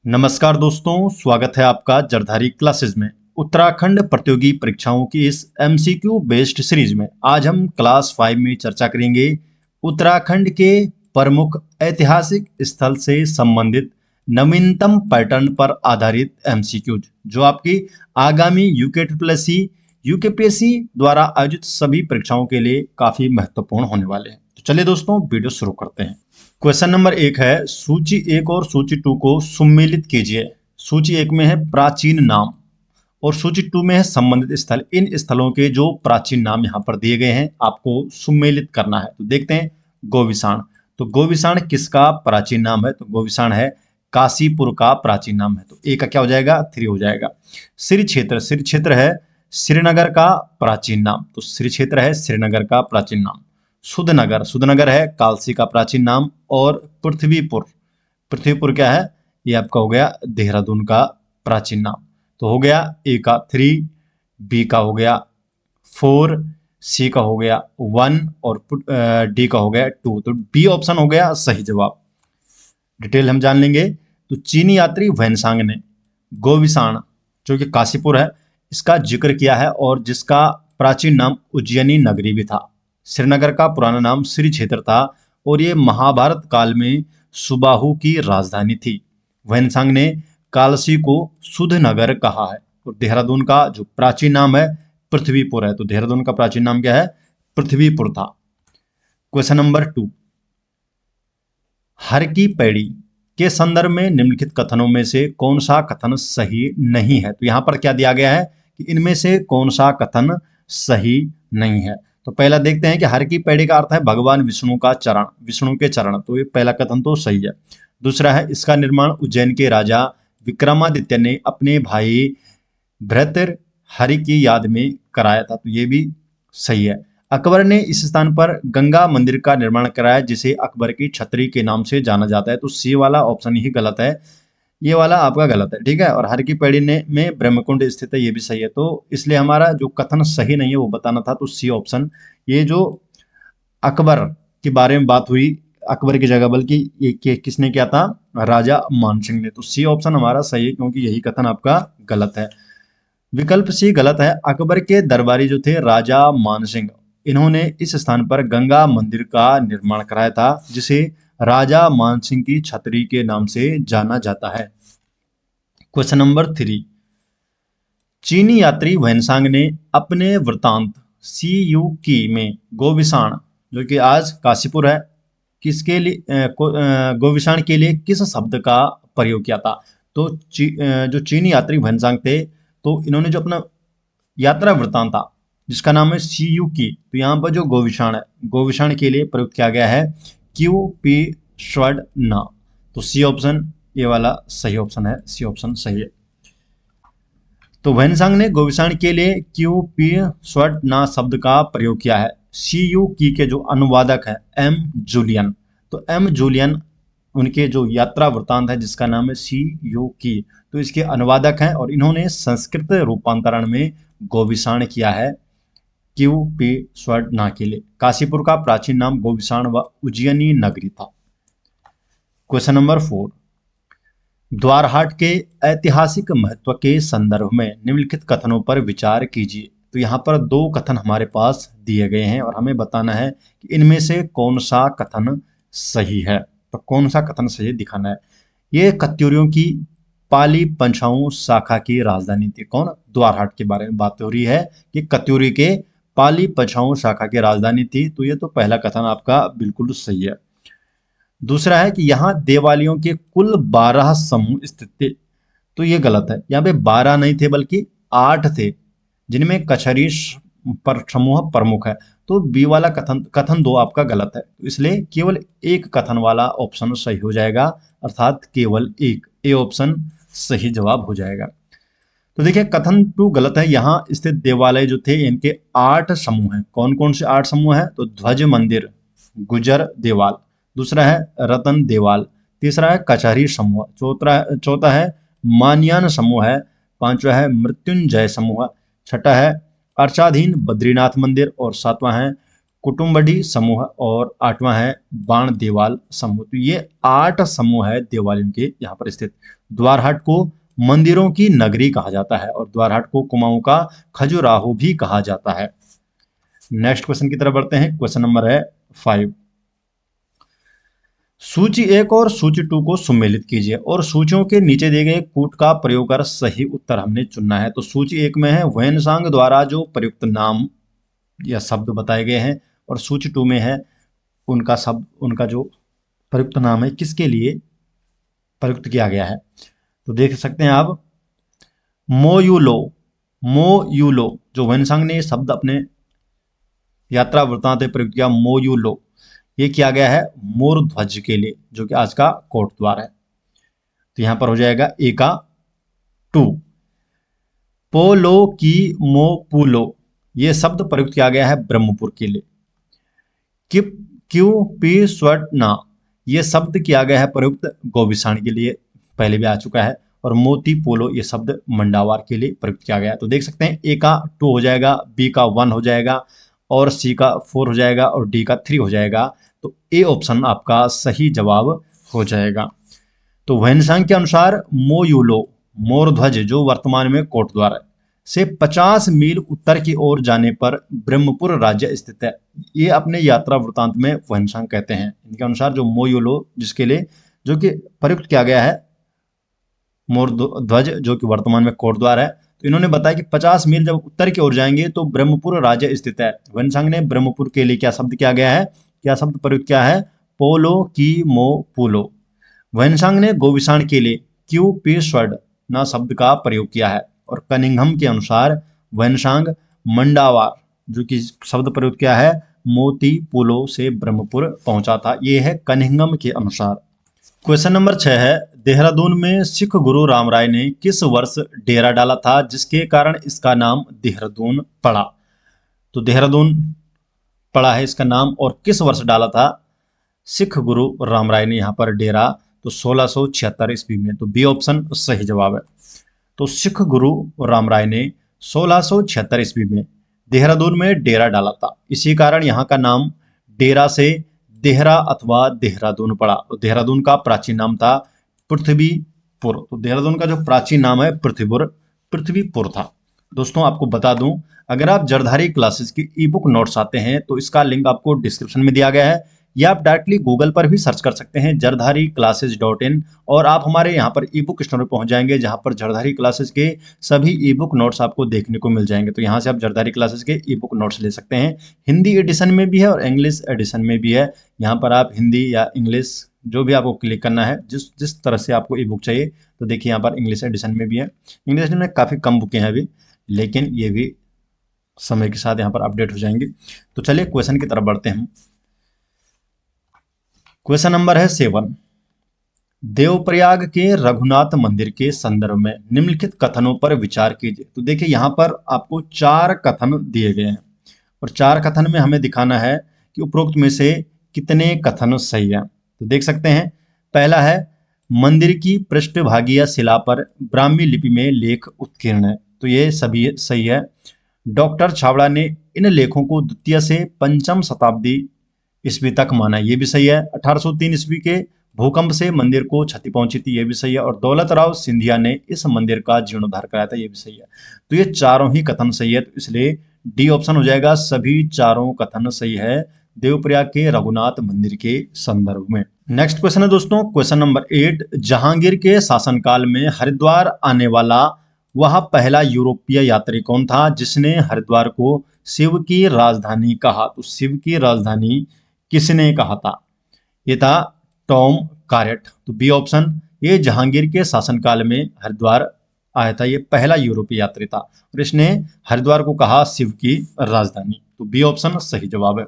नमस्कार दोस्तों, स्वागत है आपका जरधारी क्लासेस में। उत्तराखंड प्रतियोगी परीक्षाओं की इस एमसीक्यू बेस्ड सीरीज में आज हम क्लास 5 में चर्चा करेंगे उत्तराखंड के प्रमुख ऐतिहासिक स्थल से संबंधित नवीनतम पैटर्न पर आधारित एमसीक्यूज, जो आपकी आगामी यूके यूकेपीएससी द्वारा आयोजित सभी परीक्षाओं के लिए काफी महत्वपूर्ण होने वाले हैं। तो चलिए दोस्तों, वीडियो शुरू करते हैं। क्वेश्चन नंबर 1 है, सूची 1 और सूची 2 को सुमेलित कीजिए। सूची 1 में है प्राचीन नाम और सूची 2 में है संबंधित स्थल। इन स्थलों के जो प्राचीन नाम यहाँ पर दिए गए हैं आपको सुमेलित करना है। तो देखते हैं गोविसाण। तो गोविसाण किसका प्राचीन नाम है? तो गोविसाण है काशीपुर का प्राचीन नाम है। तो ए का क्या हो जाएगा? 3 हो जाएगा। श्री क्षेत्र है श्रीनगर का प्राचीन नाम। तो श्री क्षेत्र है श्रीनगर का प्राचीन नाम। सुधनगर है कालसी का प्राचीन नाम। और पृथ्वीपुर क्या है? ये आपका हो गया देहरादून का प्राचीन नाम। तो हो गया ए का 3, बी का हो गया 4, सी का हो गया 1 और डी का हो गया 2। तो बी ऑप्शन हो गया सही जवाब। डिटेल हम जान लेंगे। तो चीनी यात्री वैनसांग ने गोविसाण, जो कि काशीपुर है, इसका जिक्र किया है और जिसका प्राचीन नाम उज्जैनी नगरी भी था। श्रीनगर का पुराना नाम श्री क्षेत्र था और ये महाभारत काल में सुबाहु की राजधानी थी। वैनसांग ने कालसी को सुधनगर कहा है। और देहरादून का जो प्राचीन नाम है पृथ्वीपुर है। तो देहरादून का प्राचीन नाम क्या है? पृथ्वीपुर था। क्वेश्चन नंबर 2, हर की पैड़ी के संदर्भ में निम्नलिखित कथनों में से कौन सा कथन सही नहीं है? तो यहां पर क्या दिया गया है कि इनमें से कौन सा कथन सही नहीं है। तो पहला देखते हैं कि हर की पैड़ी का अर्थ है भगवान विष्णु का चरण, विष्णु के चरण। तो ये पहला कथन तो सही है। दूसरा है इसका निर्माण उज्जैन के राजा विक्रमादित्य ने अपने भाई भृतृहरि की याद में कराया था। तो ये भी सही है। अकबर ने इस स्थान पर गंगा मंदिर का निर्माण कराया जिसे अकबर की छतरी के नाम से जाना जाता है। तो सी वाला ऑप्शन ही गलत है, ये वाला आपका गलत है। ठीक है। और हर की पैड़ी में ब्रह्मकुंड स्थित है, ये भी सही है। तो इसलिए हमारा जो कथन सही नहीं है वो बताना था। तो सी ऑप्शन, ये जो अकबर के बारे में बात हुई, अकबर की जगह बल्कि ये किसने किया था? राजा मानसिंह ने। तो सी ऑप्शन हमारा सही है क्योंकि यही कथन आपका गलत है। विकल्प सी गलत है। अकबर के दरबारी जो थे राजा मानसिंह, इन्होंने इस स्थान पर गंगा मंदिर का निर्माण कराया था जिसे राजा मानसिंह की छतरी के नाम से जाना जाता है। क्वेश्चन नंबर 3, चीनी यात्री वैनसांग ने अपने वृतांत सीयूकी में गोविसाण, जो कि आज काशीपुर है, किसके लिए गोविसाण के लिए किस शब्द का प्रयोग किया था? तो जो चीनी यात्री वैनसांग थे, तो इन्होंने जो अपना यात्रा वृतांत था जिसका नाम है सीयूकी, तो यहाँ पर जो गोविसाण है, गोविसाण के लिए प्रयुक्त किया गया है क्यू पी स्वर्ण न। तो सी ऑप्शन, ये वाला सही ऑप्शन है, सी ऑप्शन सही है। तो वैनसांग ने गोविसाण के लिए क्यू पी स्वर्ण न शब्द का प्रयोग किया है। सीयूकी के जो अनुवादक है एम जूलियन, तो एम जूलियन उनके जो यात्रा वृतांत है जिसका नाम है सीयूकी, तो इसके अनुवादक हैं और इन्होंने संस्कृत रूपांतरण में गोविसाण किया है क्यू पी स्वर्ण के लिए। काशीपुर का प्राचीन नाम गोविसाण व उज्जैनी नगरी था। क्वेश्चन नंबर 4, द्वारहाट के ऐतिहासिक महत्व के संदर्भ में निम्नलिखित कथनों पर विचार कीजिए। तो यहाँ पर 2 कथन हमारे पास दिए गए हैं और हमें बताना है कि इनमें से कौन सा कथन सही है। तो कौन सा कथन सही दिखाना है। ये कत्यूरियों की पाली पंचाओं शाखा की राजधानी थी। कौन? द्वारहाट के बारे में बात हो रही है कि कत्यूरी के पाली पंचाओं शाखा की राजधानी थी। तो ये तो पहला कथन आपका बिल्कुल सही है। दूसरा है कि यहाँ देवालयों के कुल 12 समूह स्थित थे। तो ये गलत है। यहाँ पे 12 नहीं थे बल्कि 8 थे, जिनमें कछरी पर समूह प्रमुख है। तो बी वाला कथन 2 आपका गलत है। तो इसलिए केवल एक कथन वाला ऑप्शन सही हो जाएगा, अर्थात केवल एक, ए ऑप्शन सही जवाब हो जाएगा। तो देखिए कथन 2 गलत है। यहाँ स्थित देवालय जो थे इनके 8 समूह हैं। कौन कौन से 8 समूह हैं? तो ध्वज मंदिर, गुजर देवाल, दूसरा है रतन देवाल, तीसरा है कचहरी समूह, चौथा है मान्यान समूह है, पांचवा है मृत्युंजय समूह, छठा है अर्चाधीन बद्रीनाथ मंदिर और सातवां है कुटुम्बडी समूह और 8वां है बाण देवाल समूह। तो ये 8 समूह है देवालियों के यहाँ पर स्थित। द्वारहाट को मंदिरों की नगरी कहा जाता है और द्वारहाट को कुमाऊं का खजुराहो भी कहा जाता है। नेक्स्ट क्वेश्चन की तरफ बढ़ते हैं। क्वेश्चन नंबर है 5। सूची 1 और सूची 2 को सुमेलित कीजिए और सूचियों के नीचे दिए गए कूट का प्रयोग कर सही उत्तर हमने चुनना है। तो सूची 1 में है वैनसांग द्वारा जो प्रयुक्त नाम या शब्द बताए गए हैं और सूची 2 में है उनका जो प्रयुक्त नाम है किसके लिए प्रयुक्त किया गया है। तो देख सकते हैं आप मोयुलो, मोयुलो जो वैनसांग ने शब्द अपने यात्रा वृत्तांत में प्रयुक्त किया, मोयुलो ये किया गया है मोर ध्वज के लिए जो कि आज का कोट द्वार है। तो यहां पर हो जाएगा ए का 2। पोलो की मो पुलो ये शब्द प्रयुक्त किया गया है ब्रह्मपुर के लिए। किप क्यू पी स्वटना ये शब्द किया गया है प्रयुक्त गोविसाण के लिए, पहले भी आ चुका है। और मोती पोलो ये शब्द मंडावार के लिए प्रयुक्त किया गया है। तो देख सकते हैं ए का 2 हो जाएगा, बी का 1 हो जाएगा और सी का 4 हो जाएगा और डी का 3 हो जाएगा। तो ए ऑप्शन आपका सही जवाब हो जाएगा। तो वैनसांग के अनुसार मोयुलो मोर ध्वज जो वर्तमान में कोटद्वार से 50 मील उत्तर की ओर जाने पर ब्रह्मपुर राज्य स्थित है। ये अपने यात्रा वृत्तांत में वैनसांग कहते हैं। इनके अनुसार जो मोयुलो जिसके लिए जो कि प्रयुक्त किया गया है मोर ध्वज जो कि वर्तमान में कोटद्वार है, तो इन्होंने बताया कि 50 मील जब उत्तर की ओर जाएंगे तो ब्रह्मपुर राज्य स्थित है। वैनसांग ने ब्रह्मपुर के लिए क्या शब्द किया गया है, क्या शब्द प्रयुक्त किया है, पोलो की मो पुलो। वैनसांग ने गोविसाण के लिए क्यू पी स्वड ना शब्द का प्रयोग किया है। और कनिंघम के अनुसार वैनसांग मंडावार जो कि शब्द प्रयुक्त किया है मोती पुलो से ब्रह्मपुर पहुंचा था। यह है कनिंघम के अनुसार। क्वेश्चन नंबर 6 है देहरादून में सिख गुरु राम राय ने किस वर्ष डेरा डाला था जिसके कारण इसका नाम देहरादून पड़ा। तो देहरादून पड़ा है इसका नाम और किस वर्ष डाला था सिख गुरु राम राय ने यहाँ पर डेरा, तो 1676 ईस्वी में। तो बी ऑप्शन सही जवाब है। तो सिख गुरु राम राय ने 1676 ईस्वी में देहरादून में डेरा डाला था, इसी कारण यहाँ का नाम डेरा से देहरा अथवा देहरादून पड़ा। तो देहरादून का प्राचीन नाम था पृथ्वीपुर। तो देहरादून का जो प्राचीन नाम है पृथ्वीपुर था। दोस्तों आपको बता दूं, अगर आप जरधारी क्लासेस की ई बुक नोट्स आते हैं तो इसका लिंक आपको डिस्क्रिप्शन में दिया गया है, या आप डायरेक्टली गूगल पर भी सर्च कर सकते हैं jardhari-classes.in और आप हमारे यहाँ पर ई बुक स्टोर में पहुंच जाएंगे जहां पर जरधारी क्लासेस के सभी ई बुक नोट्स आपको देखने को मिल जाएंगे। तो यहाँ से आप जरधारी क्लासेस के ई बुक नोट्स ले सकते हैं। हिंदी एडिशन में भी है और इंग्लिश एडिशन में भी है। यहाँ पर आप हिंदी या इंग्लिश जो भी आपको क्लिक करना है, जिस तरह से आपको ई बुक चाहिए। तो देखिए यहाँ पर इंग्लिश एडिशन में भी है। इंग्लिश एडिशन में काफ़ी कम बुकें हैं अभी, लेकिन ये भी समय के साथ यहाँ पर अपडेट हो जाएंगे। तो चलिए क्वेश्चन की तरफ बढ़ते हैं। क्वेश्चन नंबर है 7। देवप्रयाग के रघुनाथ मंदिर के संदर्भ में निम्नलिखित कथनों पर विचार कीजिए। तो देखिए यहाँ पर आपको 4 कथन दिए गए हैं और 4 कथन में हमें दिखाना है कि उपरोक्त में से कितने कथन सही हैं। तो देख सकते हैं, पहला है मंदिर की पृष्ठभागीय शिला पर ब्राह्मी लिपि में लेख उत्कीर्ण है। तो ये सभी सही है। डॉक्टर छाबड़ा ने इन लेखों को द्वितीय से 5वीं शताब्दी ईस्वी तक माना, ये भी सही है। 1803 ईस्वी के भूकंप से मंदिर को क्षति पहुंची थी, ये भी सही है। और दौलत राव सिंधिया ने इस मंदिर का जीर्णोद्धार कराया था, ये भी सही है। तो ये चारों ही कथन सही है, तो इसलिए डी ऑप्शन हो जाएगा। सभी चारों कथन सही है देवप्रयाग के रघुनाथ मंदिर के संदर्भ में। नेक्स्ट क्वेश्चन है दोस्तों, क्वेश्चन नंबर 8। जहांगीर के शासनकाल में हरिद्वार आने वाला वह पहला यूरोपीय यात्री कौन था जिसने हरिद्वार को शिव की राजधानी कहा। तो शिव की राजधानी किसने कहा था, ये था टॉम कार्यट। तो बी ऑप्शन, ये जहांगीर के शासनकाल में हरिद्वार आया था, ये पहला यूरोपीय यात्री था और इसने हरिद्वार को कहा शिव की राजधानी। तो बी ऑप्शन सही जवाब है।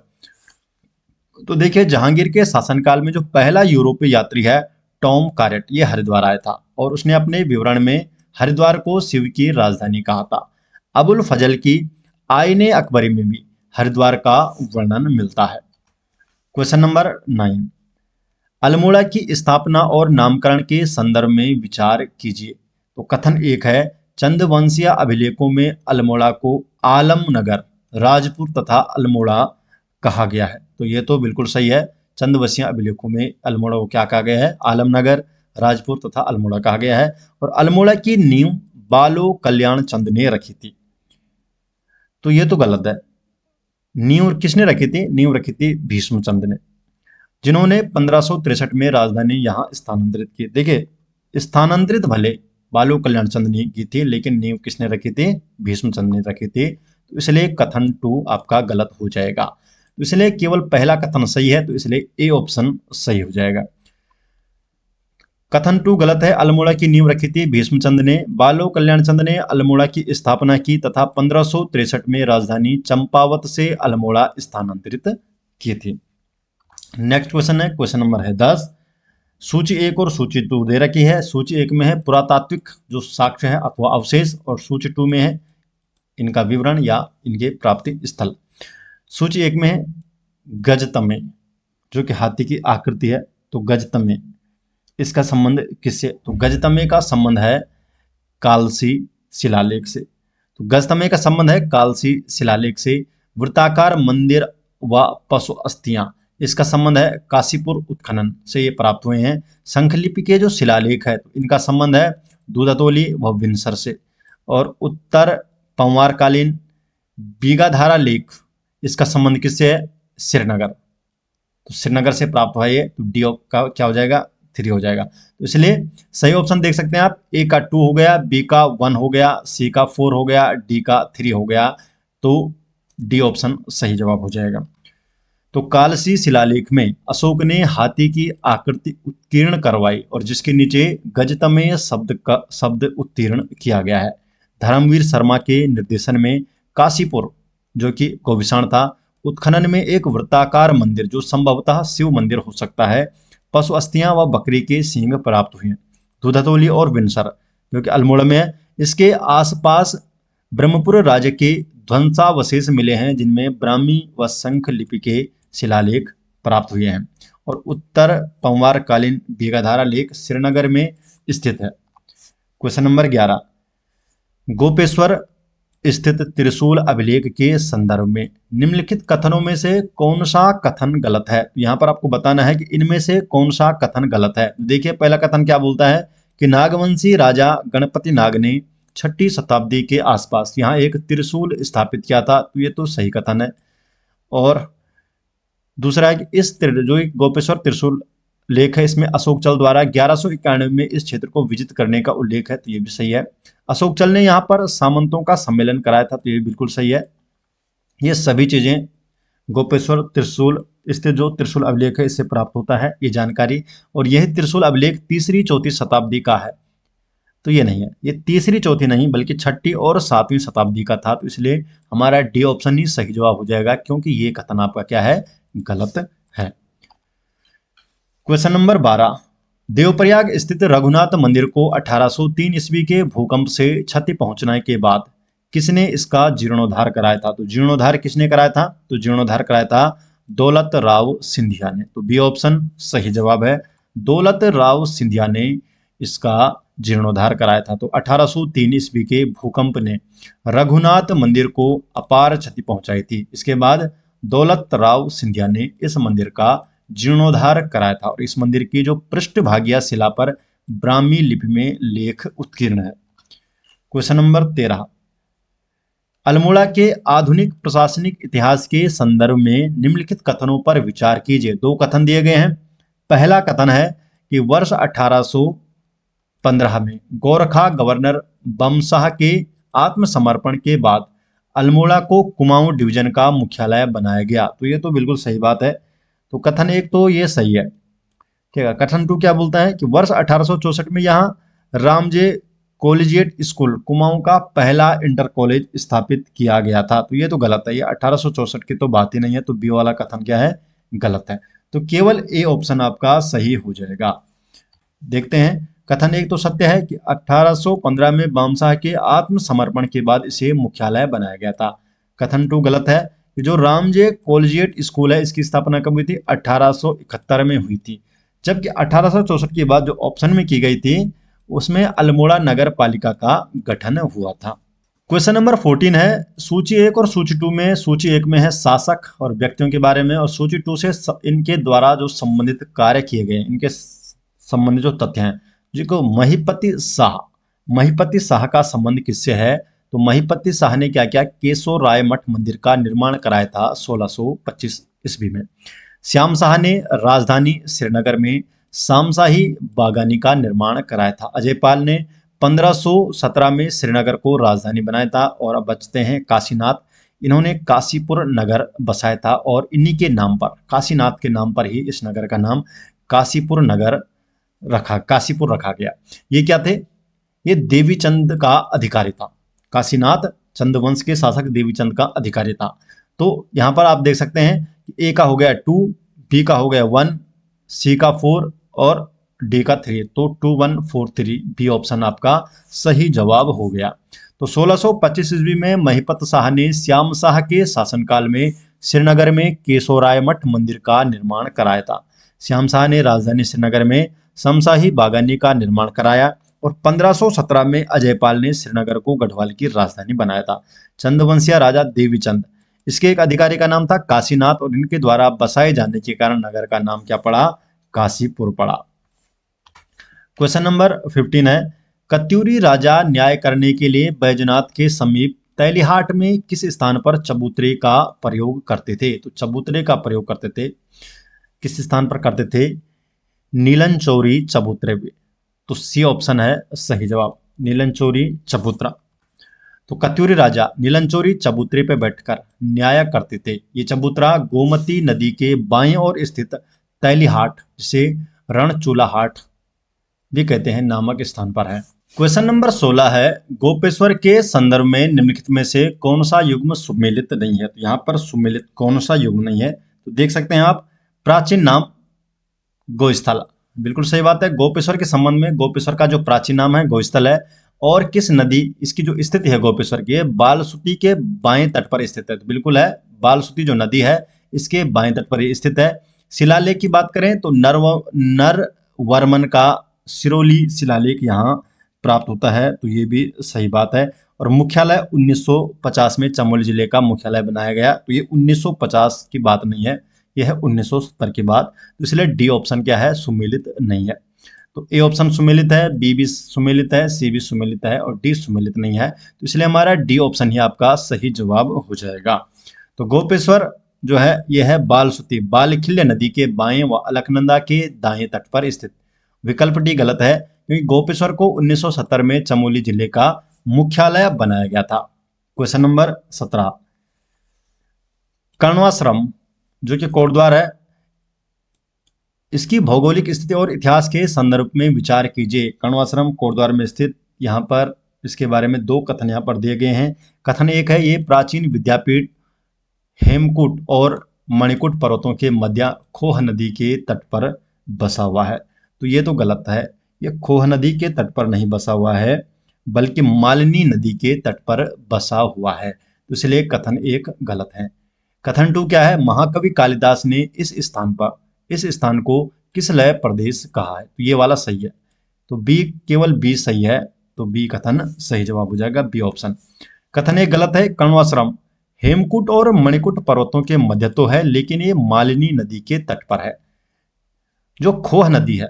तो देखिए जहांगीर के शासनकाल में जो पहला यूरोपीय यात्री है टॉम कार्यट, ये हरिद्वार आया था और उसने अपने विवरण में हरिद्वार को शिव की राजधानी कहा था। अबुल फजल की आईने अकबरी में भी हरिद्वार का वर्णन मिलता है। Question number 9। अल्मोड़ा की स्थापना और नामकरण के संदर्भ में विचार कीजिए। तो कथन 1 है चंदवंशीय अभिलेखों में अल्मोड़ा को आलमनगर, राजपुर तथा अल्मोड़ा कहा गया है। तो ये तो बिल्कुल सही है। चंदवसिया अभिलेखों में अल्मोड़ा को क्या कहा गया है? आलमनगर, राजपुर तथा अल्मोड़ा कहा गया है। और अल्मोड़ा की नींव बालो कल्याण चंद ने रखी थी। तो ये तो गलत है। नींव किसने रखी थी? नींव रखी थी भीष्मचंद ने, जिन्होंने 1563 में राजधानी यहाँ स्थानांतरित की। देखिए, स्थानांतरित भले बालो कल्याण चंद ने की थी, लेकिन नींव किसने रखी थी? भीष्मचंद ने रखी थी। तो इसलिए कथन 2 आपका गलत हो जाएगा। तो इसलिए केवल पहला कथन सही है, तो इसलिए ए ऑप्शन सही हो जाएगा। कथन 2 गलत है। अल्मोड़ा की नींव रखी थी भीष्मचंद ने। बालो कल्याण चंद ने अल्मोड़ा की स्थापना की तथा 1563 में राजधानी चंपावत से अल्मोड़ा स्थानांतरित की थी। नेक्स्ट क्वेश्चन है, क्वेश्चन नंबर है 10। सूची 1 और सूची 2 दे रखी है। सूची 1 में है पुरातात्विक जो साक्ष्य है अथवा अवशेष, और सूची 2 में है इनका विवरण या इनके प्राप्ति स्थल। सूची 1 में है गजतमे, जो कि हाथी की आकृति है। तो गजतमे, इसका संबंध किससे? तो गजतमे का संबंध है कालसी शिलालेख से। तो गजतमे का संबंध है कालसी शिलालेख से। वृत्ताकार मंदिर व पशु अस्थियां, इसका संबंध है काशीपुर उत्खनन से ये प्राप्त हुए हैं। शंखलिपि के जो शिलालेख है, तो इनका संबंध है दूधातोली व विंसर से। और उत्तर पंवारकालीन बीगाधारा लेख, इसका संबंध किससे है? श्रीनगर। तो श्रीनगर से प्राप्त हुआ ये। तो डी का क्या हो जाएगा? 3 हो जाएगा। तो इसलिए सही ऑप्शन देख सकते हैं आप, ए का 2 हो गया, बी का 1 हो गया, सी का 4 हो गया, डी का 3 हो गया। तो डी ऑप्शन सही जवाब हो जाएगा। तो कालसी शिलालेख में अशोक ने हाथी की आकृति उत्कीर्ण करवाई और जिसके नीचे गजतमेय शब्द उत्तीर्ण किया गया है। धर्मवीर शर्मा के निर्देशन में काशीपुर, जो कि गोविषाण था, उत्खनन में एक वृत्ताकार मंदिर, जो संभवतः शिव मंदिर हो सकता है, पशु अस्थियां व बकरी के सींग प्राप्त हुए। दूधातोली और विंसर, जो कि अल्मोड़ा में है, इसके आसपास ब्रह्मपुर राज्य के ध्वंसावशेष मिले हैं, जिनमें ब्राह्मी व शंख लिपि के शिलालेख प्राप्त हुए हैं। और उत्तर पंवारकालीन बीगाधारा लेख श्रीनगर में स्थित है। Question number 11। गोपेश्वर स्थित त्रिशूल अभिलेख के संदर्भ में निम्नलिखित कथनों में से कौन सा कथन गलत है? यहाँ पर आपको बताना है कि इनमें से कौन सा कथन गलत है। देखिए, पहला कथन क्या बोलता है कि नागवंशी राजा गणपति नाग ने 6ठी शताब्दी के आसपास यहाँ एक त्रिशूल स्थापित किया था। तो ये तो सही कथन है। और दूसरा है कि इस जो गोपेश्वर त्रिशूल लेख है, इसमें अशोक चल द्वारा 1191 में इस क्षेत्र को विजित करने का उल्लेख है। तो ये भी सही है। अशोक चल ने यहाँ पर सामंतों का सम्मेलन कराया था। तो ये बिल्कुल सही है। ये सभी चीजें गोपेश्वर त्रिशूल स्थित जो त्रिशूल अभिलेख है इससे प्राप्त होता है ये जानकारी। और यही त्रिशूल अभिलेख 3री 4थी शताब्दी का है। तो ये नहीं है, ये 3री 4थी नहीं बल्कि 6ठी और 7वीं शताब्दी का था। तो इसलिए हमारा डी ऑप्शन ही सही जवाब हो जाएगा, क्योंकि ये कथन आपका क्या है? गलत है। Question number 12। देवप्रयाग स्थित रघुनाथ मंदिर को 1803 ईस्वी के भूकंप से क्षति पहुंचने के बाद किसने इसका जीर्णोद्धार कराया था? तो जीर्णोद्धार किसने कराया था? तो जीर्णोद्धार कराया था दौलत राव सिंधिया ने। तो बी ऑप्शन सही जवाब है। दौलत राव सिंधिया ने इसका जीर्णोद्धार कराया था। तो 1803 ईस्वी के भूकंप ने रघुनाथ मंदिर को अपार क्षति पहुंचाई थी। इसके बाद दौलत राव सिंधिया ने इस मंदिर का जीर्णोद्धार कराया था। और इस मंदिर की जो पृष्ठभागीय शिला पर ब्राह्मी लिपि में लेख उत्कीर्ण है। Question number 13। अल्मोड़ा के आधुनिक प्रशासनिक इतिहास के संदर्भ में निम्नलिखित कथनों पर विचार कीजिए। 2 कथन दिए गए हैं। पहला कथन है कि वर्ष 1815 में गोरखा गवर्नर बमशाह के आत्मसमर्पण के बाद अल्मोड़ा को कुमाऊं डिवीजन का मुख्यालय बनाया गया। तो ये तो बिल्कुल सही बात है। तो कथन 1 तो ये सही है। ठीक है। कथन 2 क्या बोलता है कि वर्ष 1864 में यहाँ रामजे कॉलेजिएट स्कूल कुमाऊं का पहला इंटर कॉलेज स्थापित किया गया था। तो ये तो गलत है। ये 1864 की तो बात ही नहीं है। तो बी वाला कथन क्या है? गलत है। तो केवल ए ऑप्शन आपका सही हो जाएगा। देखते हैं। कथन 1 तो सत्य है कि 1815 में बमशाह के आत्मसमर्पण के बाद इसे मुख्यालय बनाया गया था। कथन 2 गलत है कि जो रामजे कॉलेजिएट स्कूल है इसकी स्थापना कब हुई थी? 1871 में हुई थी। जबकि 1864 के बाद जो ऑप्शन में की गई थी उसमें अल्मोड़ा नगर पालिका का गठन हुआ था। क्वेश्चन नंबर 14 है, सूची 1 और सूची 2 में, सूची 1 में है शासक और व्यक्तियों के बारे में, और सूची 2 से इनके द्वारा जो संबंधित कार्य किए गए, इनके संबंधित जो तथ्य हैं, जिनको महिपति शाह का संबंध किससे है? तो महिपति शाह ने क्या किया? केशव राय मठ मंदिर का निर्माण कराया था 1625 ईस्वी में। श्याम शाह ने राजधानी श्रीनगर में शामशाही बागानी का निर्माण कराया था। अजय पाल ने 1517 में श्रीनगर को राजधानी बनाया था। और अब बचते हैं काशीनाथ, इन्होंने काशीपुर नगर बसाया था और इन्हीं के नाम पर, काशीनाथ के नाम पर ही इस नगर का नाम काशीपुर रखा गया। ये क्या थे? ये देवीचंद का अधिकारी था। काशीनाथ चंद्रवंश के शासक देवीचंद का अधिकारी था। तो यहां पर आप देख सकते हैं ए का हो गया 2, बी का हो गया 1, सी का 4 और डी का 3। तो 2143 बी ऑप्शन आपका सही जवाब हो गया। तो 1625 ईस्वी में महिपत शाह ने श्याम शाह के शासनकाल में श्रीनगर में केशवराय मठ मंदिर का निर्माण कराया था। श्याम शाह ने राजधानी श्रीनगर में शामशाही बागानी का निर्माण कराया और 1517 में अजयपाल ने श्रीनगर को गढ़वाल की राजधानी बनाया था। चंद्रवंशीय राजा देवीचंद, इसके एक अधिकारी का नाम था काशीनाथ और इनके द्वारा बसाए जाने के कारण नगर का नाम क्या पड़ा? काशीपुर पड़ा। क्वेश्चन नंबर 15 है, कत्यूरी राजा न्याय करने के लिए बैजनाथ के समीप तैलीहाट में किस स्थान पर चबूतरे का प्रयोग करते थे? तो चबूतरे का प्रयोग करते थे, किस स्थान पर करते थे? नीलनचौरी चबूतरे पे। तो सी ऑप्शन है सही जवाब, नीलनचौरी चबूतरा। तो कत्यूरी राजा नीलनचौरी चबूतरे पर बैठकर न्याय करते थे। ये चबूतरा गोमती नदी के बाएं ओर स्थित तैलीहाट, जिसे रणचूलाहाट भी कहते हैं, नामक स्थान पर है। क्वेश्चन नंबर 16 है, गोपेश्वर के संदर्भ में निम्नलिखित में से कौन सा युग्म सुमेलित नहीं है? तो यहाँ पर सुमेलित कौन सा युग्म नहीं है? तो देख सकते हैं आप, प्राचीन नाम गोस्थल, बिल्कुल सही बात है। गोपेश्वर के संबंध में गोपेश्वर का जो प्राचीन नाम है गोस्थल है। और किस नदी, इसकी जो स्थिति है गोपेश्वर की, बालसूती के बाएं तट पर स्थित है। तो बिल्कुल है, बालसूती जो नदी है इसके बाएं तट पर स्थित है। शिलालेख की बात करें तो नरवर्मन का सिरोली शिलालेख यहाँ प्राप्त होता है, तो ये भी सही बात है। और मुख्यालय 1950 में चमोली जिले का मुख्यालय बनाया गया। तो ये 1950 की बात नहीं है, यह है 1970 की बात। तो इसलिए डी ऑप्शन क्या है? सुमेलित नहीं है। तो ए ऑप्शन सुमेलित है, बी भी सुमेलित है, सी भी सुमेलित है और डी सुमेलित नहीं है। तो इसलिए हमारा डी ऑप्शन ही आपका सही जवाब हो जाएगा। तो गोपेश्वर जो है यह है बालसूती, बालखिल्य नदी के बाएं व अलकनंदा के दाएं तट पर स्थित। विकल्प डी गलत है, क्योंकि गोपेश्वर को 1970 में चमोली जिले का मुख्यालय बनाया गया था। क्वेश्चन नंबर 17, कर्णवाश्रम जो कि कोटद्वार है, इसकी भौगोलिक स्थिति और इतिहास के संदर्भ में विचार कीजिए। कर्णवाश्रम कोटद्वार में स्थित, यहाँ पर इसके बारे में दो कथन यहाँ पर दिए गए हैं। कथन एक है, ये प्राचीन विद्यापीठ हेमकूट और मणिकूट पर्वतों के मध्य खोह नदी के तट पर बसा हुआ है। तो ये तो गलत है, ये खोह नदी के तट पर नहीं बसा हुआ है, बल्कि मालिनी नदी के तट पर बसा हुआ है। तो इसलिए कथन एक गलत है। कथन 2 क्या है? महाकवि कालिदास ने इस स्थान को किस लय प्रदेश कहा है? तो ये वाला सही है, तो बी, केवल बी सही है। तो बी कथन सही जवाब हो जाएगा, बी ऑप्शन। कथन एक गलत है, कर्णवाश्रम हेमकूट और मणिकूट पर्वतों के मध्य तो है, लेकिन ये मालिनी नदी के तट पर है। जो खोह नदी है,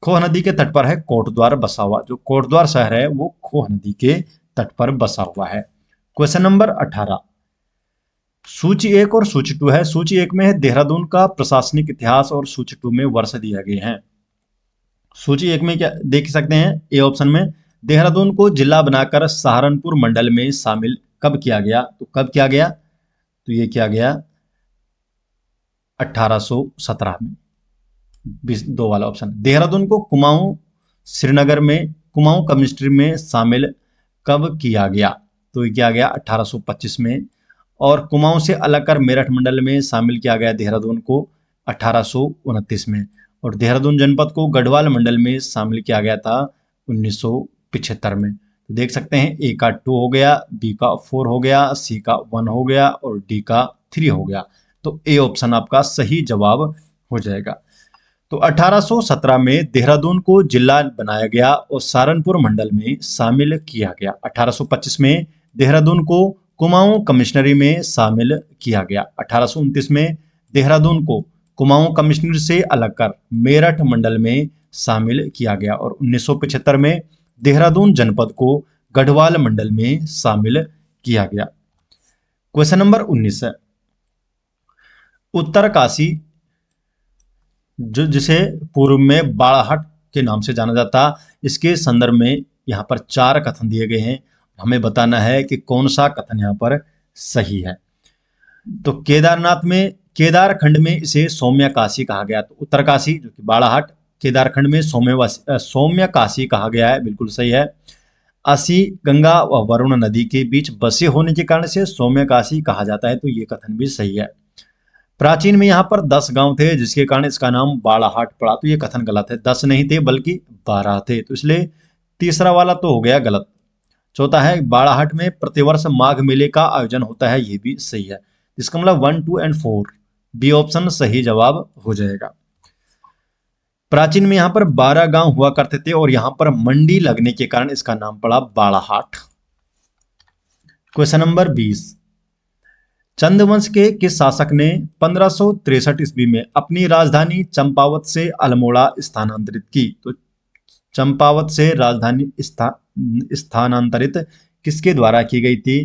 खोह नदी के तट पर है कोटद्वार बसा हुआ। जो कोटद्वार शहर है वो खोह नदी के तट पर बसा हुआ है। क्वेश्चन नंबर 18, सूची 1 और सूची 2 है। सूची 1 में है देहरादून का प्रशासनिक इतिहास और सूची 2 में वर्ष दिया गए हैं। सूची 1 में क्या देख सकते हैं? ए ऑप्शन में, देहरादून को जिला बनाकर सहारनपुर मंडल में शामिल कब किया गया? तो कब किया गया? तो ये किया गया 1817 में, 2 वाला ऑप्शन। देहरादून को कुमाऊं श्रीनगर में, कुमाऊं कमिश्नरी में शामिल कब किया गया? तो ये किया गया 1825 में। और कुमाऊं से अलग कर मेरठ मंडल में शामिल किया गया देहरादून को 1829 में। और देहरादून जनपद को गढ़वाल मंडल में शामिल किया गया था 1975 में। तो देख सकते हैं, ए का 2 हो गया, बी का 4 हो गया, सी का 1 हो गया और डी का 3 हो गया। तो ए ऑप्शन आपका सही जवाब हो जाएगा। तो 1817 में देहरादून को जिला बनाया गया और सहारनपुर मंडल में शामिल किया गया। 1825 में देहरादून को कुमाऊं कमिश्नरी में शामिल किया गया। 1829 में देहरादून को कुमाऊं कमिश्नरी से अलग कर मेरठ मंडल में शामिल किया गया और 1975 में देहरादून जनपद को गढ़वाल मंडल में शामिल किया गया। क्वेश्चन नंबर 19 है, उत्तरकाशी जिसे पूर्व में बाड़ाहट के नाम से जाना जाता, इसके संदर्भ में यहाँ पर 4 कथन दिए गए हैं। हमें बताना है कि कौन सा कथन यहाँ पर सही है। तो केदारनाथ में, केदारखंड में इसे सौम्य काशी कहा गया। तो उत्तरकाशी जो कि बाड़ाहट, केदारखंड में सौम्य काशी कहा गया है, बिल्कुल सही है। असी गंगा व वरुण नदी के बीच बसे होने के कारण से सौम्य काशी कहा जाता है, तो ये कथन भी सही है। प्राचीन में यहाँ पर 10 गांव थे जिसके कारण इसका नाम बाड़ाहाट पड़ा, तो ये कथन गलत है। 10 नहीं थे बल्कि 12 थे, तो इसलिए तीसरा वाला तो हो गया गलत। चौथा है, बाड़ाहाट में प्रतिवर्ष माघ मेले का आयोजन होता है, ये भी सही है। इसका मतलब 1, 2 और 4 बी ऑप्शन सही जवाब हो जाएगा। प्राचीन में यहाँ पर 12 गांव हुआ करते थे और यहाँ पर मंडी लगने के कारण इसका नाम पड़ा बाड़ाहाट। क्वेश्चन नंबर 20, चंदवंश के किस शासक ने 1563 ईस्वी में अपनी राजधानी चंपावत से अल्मोड़ा स्थानांतरित की? तो चंपावत से राजधानी स्थानांतरित किसके द्वारा की गई थी?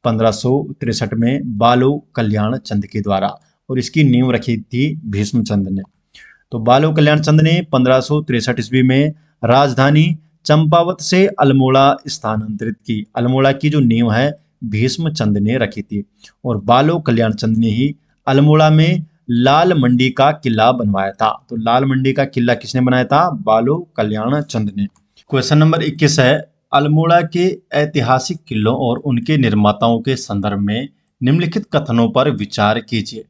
1563 में बालो कल्याण चंद के द्वारा, और इसकी नींव रखी थी भीष्मचंद ने। तो बालो कल्याण चंद ने 1563 ईस्वी में राजधानी चंपावत से अल्मोड़ा स्थानांतरित की। अल्मोड़ा की जो नींव है भीष्मचंद ने रखी थी, और बालो कल्याण चंद ने ही अल्मोड़ा में लाल मंडी का किला बनवाया था। तो लाल मंडी का किला किसने बनाया था? बालो कल्याण चंद ने। क्वेश्चन नंबर 21 है, अल्मोड़ा के ऐतिहासिक किलों और उनके निर्माताओं के संदर्भ में निम्नलिखित कथनों पर विचार कीजिए।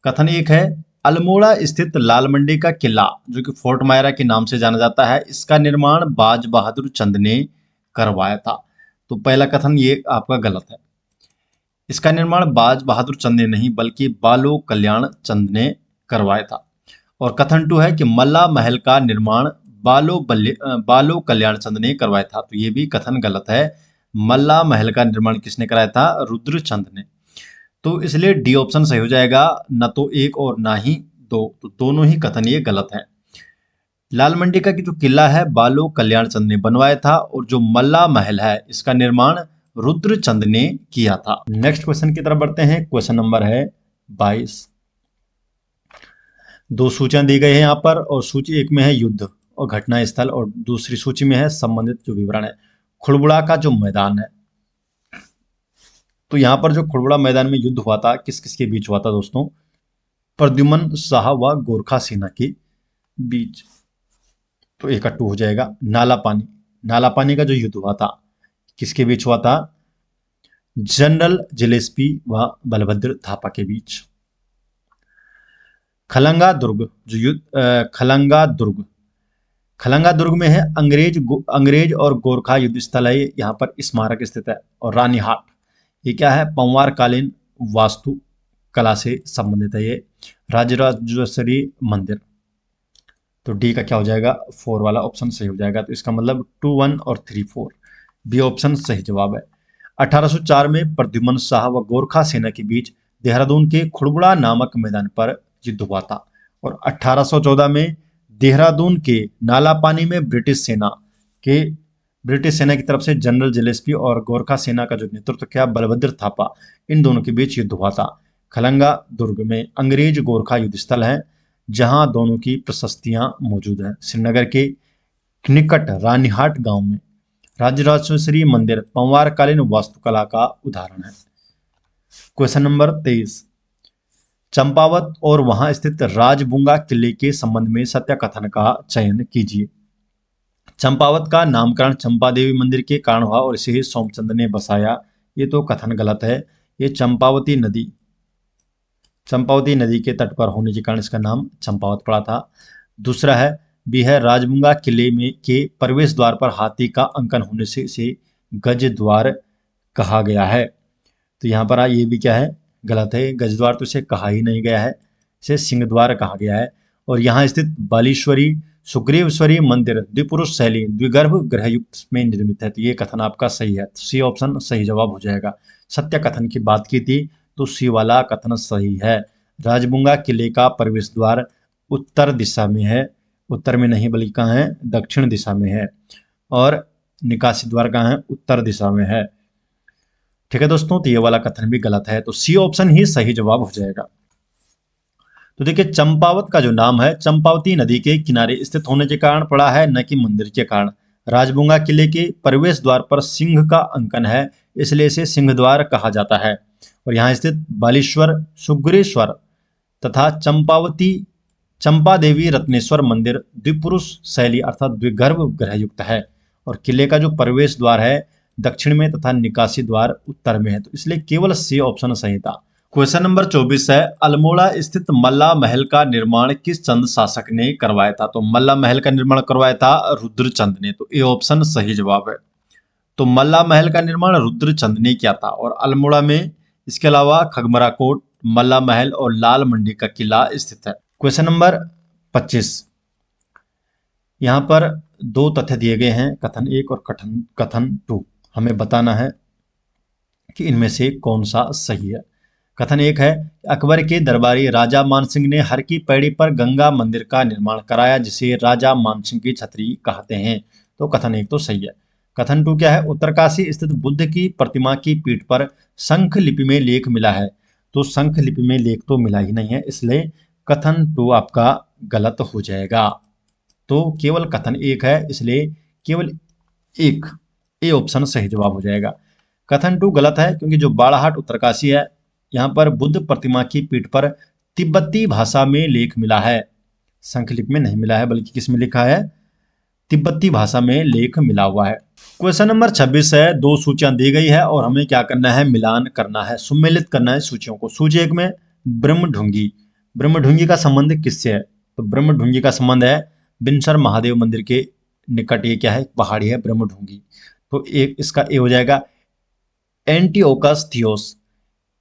कथन 1 है, अल्मोड़ा स्थित लाल मंडी का किला जो कि फोर्ट मायरा के नाम से जाना जाता है, इसका निर्माण बाज बहादुर चंद ने करवाया था। तो पहला कथन ये आपका गलत है। इसका निर्माण बाज बहादुर चंद ने नहीं बल्कि बालो कल्याण चंद ने करवाया था। और कथन 2 है कि मल्ला महल का निर्माण बालो कल्याण चंद ने करवाया था। तो ये भी कथन गलत है। मल्ला महल का निर्माण किसने कराया था? रुद्रचंद ने। तो इसलिए डी ऑप्शन सही हो जाएगा, न तो 1 और ना ही 2। तो दोनों ही कथन ये गलत है। लाल मंडी का जो किला है बालो कल्याण चंद ने बनवाया था, और जो मल्ला महल है इसका निर्माण रुद्रचंद ने किया था। नेक्स्ट क्वेश्चन की तरफ बढ़ते हैं। क्वेश्चन नंबर है 22। 2 सूचियां दी गई है यहाँ पर, और सूची 1 में है युद्ध और घटना स्थल, और दूसरी सूची में है संबंधित जो विवरण है। खुड़बुड़ा का जो मैदान है, तो यहाँ पर जो खुड़बुड़ा मैदान में युद्ध हुआ था किस किस के बीच हुआ था दोस्तों? प्रद्युमन शाह व गोरखा सेना के बीच। तो 1 का 2 हो जाएगा। नाला पानी का जो युद्ध हुआ था किसके बीच हुआ था? जनरल जिलेस्पी व बलभद्र थापा के बीच। खलंगा दुर्ग जो युद्ध खलंगा दुर्ग में है अंग्रेज और गोरखा युद्ध स्थल है, यहाँ पर स्मारक स्थित है। और रानीहाट ये क्या है? पंवार कालीन वास्तु कला से संबंधित है, ये राजराजेश्वरी मंदिर। तो डी का क्या हो जाएगा? 4 वाला ऑप्शन सही हो जाएगा। तो इसका मतलब 2, 1 और 3, 4 बी ऑप्शन सही जवाब है। 1804 में प्रद्युमन शाह व गोरखा सेना के बीच देहरादून के खुड़बुड़ा नामक मैदान पर युद्ध हुआ था। और 1814 में देहरादून के नाला पानी में ब्रिटिश सेना की तरफ से जनरल जिलेस्पी और गोरखा सेना का जो नेतृत्व किया बलभद्र थापा, इन दोनों के बीच युद्ध हुआ था। खलंगा दुर्ग में अंग्रेज गोरखा युद्ध स्थल है जहां दोनों की प्रशस्तियां मौजूद हैं। श्रीनगर के निकट रानीहाट गांव में राजराजेश्वरी मंदिर पंवारकालीन वास्तुकला का उदाहरण है। क्वेश्चन नंबर 23, चंपावत और वहां स्थित राजबुंगा किले के संबंध में सत्य कथन का चयन कीजिए। चंपावत का नामकरण चंपा देवी मंदिर के कारण हुआ और इसे सोमचंद ने बसाया, ये तो कथन गलत है। ये चंपावती नदी के तट पर होने के कारण इसका नाम चंपावत पड़ा था। दूसरा है भी है राजबुंगा किले में के प्रवेश द्वार पर हाथी का अंकन होने से इसे गज द्वार कहा गया है। तो यहाँ पर ये भी क्या है? गलत है। गज द्वार तो इसे कहा ही नहीं गया है, इसे सिंह द्वार कहा गया है। और यहाँ स्थित बालेश्वरी सुग्रीवेश्वरी मंदिर द्विपुरुष शैली द्विगर्भ ग्रहयुक्त में निर्मित है। तो ये कथन आपका सही है, सी ऑप्शन सही जवाब हो जाएगा। सत्य कथन की बात की थी तो सी वाला कथन सही है। राजबुंगा किले का प्रवेश द्वार उत्तर दिशा में है, उत्तर में नहीं बल्कि कहाँ है, दक्षिण दिशा में है। और निकासी द्वार कहाँ है, उत्तर दिशा में है। ठीक है दोस्तों, तो ये वाला कथन भी गलत है, तो सी ऑप्शन ही सही जवाब हो जाएगा। तो देखिए, चंपावत का जो नाम है चंपावती नदी के किनारे स्थित होने के कारण पड़ा है, न कि मंदिर के कारण। राजबुंगा किले के प्रवेश द्वार पर सिंह का अंकन है, इसलिए इसे सिंह द्वार कहा जाता है। और यहाँ स्थित बालेश्वर, सुग्रेश्वर तथा चंपावती चंपा देवी रत्नेश्वर मंदिर द्विपुरुष शैली अर्थात द्विगर्भ ग्रहयुक्त है। और किले का जो प्रवेश द्वार है दक्षिण में तथा निकासी द्वार उत्तर में है, तो इसलिए केवल सी ऑप्शन सही था। क्वेश्चन नंबर 24 है, अल्मोड़ा स्थित मल्ला महल का निर्माण किस चंद शासक ने करवाया था? तो मल्ला महल का निर्माण करवाया था रुद्रचंद ने, तो ये ऑप्शन सही जवाब है। तो मल्ला महल का निर्माण रुद्रचंद ने किया था। और अल्मोड़ा में इसके अलावा खगमरा कोट, मल्ला महल और लाल मंडी का किला स्थित है। क्वेश्चन नंबर 25, यहाँ पर दो तथ्य दिए गए हैं, कथन 1 और कथन 2। हमें बताना है कि इनमें से कौन सा सही है। कथन 1 है, अकबर के दरबारी राजा मानसिंह ने हर की पैड़ी पर गंगा मंदिर का निर्माण कराया, जिसे राजा मानसिंह की छतरी कहते हैं। तो कथन 1 तो सही है। कथन 2 क्या है, उत्तरकाशी स्थित बुद्ध की प्रतिमा की पीठ पर शंख लिपि में लेख मिला है। तो शंख लिपि में लेख तो मिला ही नहीं है, इसलिए कथन 2 आपका गलत हो जाएगा। तो केवल कथन 1 है, इसलिए केवल एक ए ऑप्शन सही जवाब हो जाएगा। कथन 2 गलत है, क्योंकि जो बाड़ाहाट उत्तरकाशी है यहाँ पर बुद्ध प्रतिमा की पीठ पर तिब्बती भाषा में लेख मिला है, शंखलिपि में नहीं मिला है, बल्कि किस में लिखा है, तिब्बती भाषा में लेख मिला हुआ है। क्वेश्चन नंबर 26 है, दो सूचियां दी गई है और हमें क्या करना है, मिलान करना है, सुमेलित करना है सूचियों को। सूची 1 में ब्रह्मढुंगी, ब्रह्मढुंगी का संबंध किससे है? तो ब्रह्मढुंगी का संबंध है बिनसर महादेव मंदिर के निकट, ये क्या है, पहाड़ी है ब्रह्मढुंगी। तो एक इसका ए हो जाएगा। एंटिओकस थियोस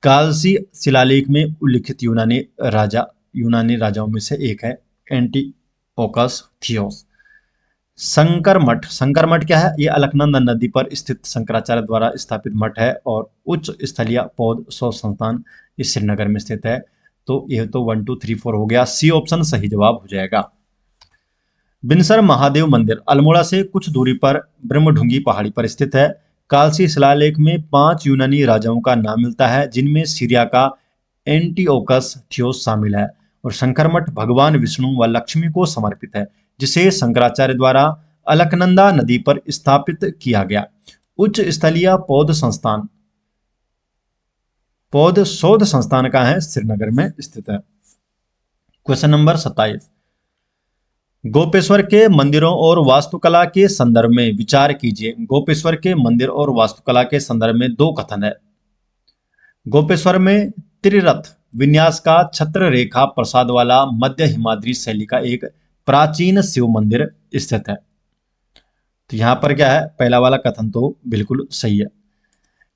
कालसी शिलालेख में उल्लिखित यूनानी राजाओं में से एक है, एंटिओकस थियोस। शंकर मठ, शंकर मठ क्या है, ये अलकनंदा नदी पर स्थित शंकराचार्य द्वारा स्थापित मठ है और उच्च स्थलीय पौध शोध संस्थान इस श्रीनगर में स्थित है। तो ये तो 1 2 3 4 हो गया, सी ऑप्शन सही जवाब हो जाएगा। बिनसर महादेव मंदिर अल्मोड़ा से कुछ दूरी पर ब्रह्मढुंगी पहाड़ी पर स्थित है। कालसी शिलालेख में 5 यूनानी राजाओं का नाम मिलता है, जिनमें सीरिया का एंटिओकस थियोस शामिल है। और शंकर मठ भगवान विष्णु व लक्ष्मी को समर्पित है, जिसे शंकराचार्य द्वारा अलकनंदा नदी पर स्थापित किया गया। उच्च स्थलीय पौध शोध संस्थान का है, श्रीनगर में स्थित है। क्वेश्चन नंबर 27, गोपेश्वर के मंदिरों और वास्तुकला के संदर्भ में विचार कीजिए। गोपेश्वर के मंदिर और वास्तुकला के संदर्भ में दो कथन है। गोपेश्वर में त्रिरथ विन्यास का छत्र रेखा प्रसाद वाला मध्य हिमाद्री शैली का एक प्राचीन शिव मंदिर स्थित है। तो यहां पर क्या है, पहला वाला कथन तो बिल्कुल सही है।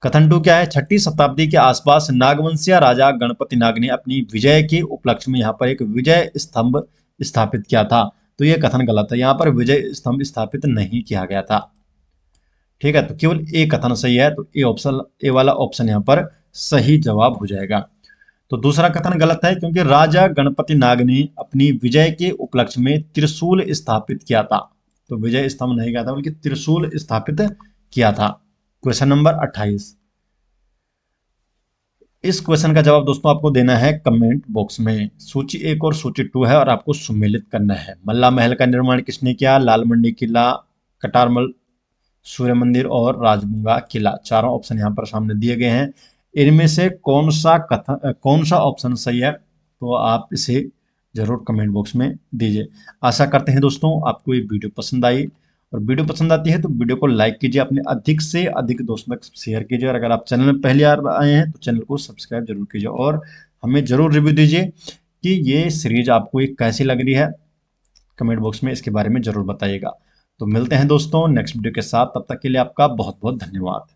कथन 2 क्या है, 6ठी शताब्दी के आसपास नागवंशीय राजा गणपति नाग ने अपनी विजय के उपलक्ष्य में यहाँ पर एक विजय स्तंभ स्थापित किया था। तो यह कथन गलत है, यहाँ पर विजय स्तंभ स्थापित नहीं किया गया था। ठीक है, तो केवल ए कथन सही है, तो ए वाला ऑप्शन यहाँ पर सही जवाब हो जाएगा। तो दूसरा कथन गलत है, क्योंकि राजा गणपति नाग ने अपनी विजय के उपलक्ष्य में त्रिशूल स्थापित किया था। तो विजय स्तंभ नहीं किया था, बल्कि त्रिशूल स्थापित किया था। क्वेश्चन नंबर 28, इस क्वेश्चन का जवाब दोस्तों आपको देना है कमेंट बॉक्स में। सूची 1 और सूची 2 है और आपको सुमेलित करना है। मल्ला महल का निर्माण किसने किया? लाल मंडी किला, कटारमल सूर्य मंदिर और राजबुंगा किला। चारों ऑप्शन यहाँ पर सामने दिए गए हैं। इनमें से कौन सा ऑप्शन सही है, तो आप इसे जरूर कमेंट बॉक्स में दीजिए। आशा करते हैं दोस्तों आपको ये वीडियो पसंद आई, और वीडियो पसंद आती है तो वीडियो को लाइक कीजिए, अपने अधिक से अधिक दोस्तों तक शेयर कीजिए, और अगर आप चैनल में पहली बार आए हैं तो चैनल को सब्सक्राइब जरूर कीजिए, और हमें जरूर रिव्यू दीजिए कि ये सीरीज आपको एक कैसी लग रही है। कमेंट बॉक्स में इसके बारे में जरूर बताइएगा। तो मिलते हैं दोस्तों नेक्स्ट वीडियो के साथ, तब तक के लिए आपका बहुत बहुत धन्यवाद।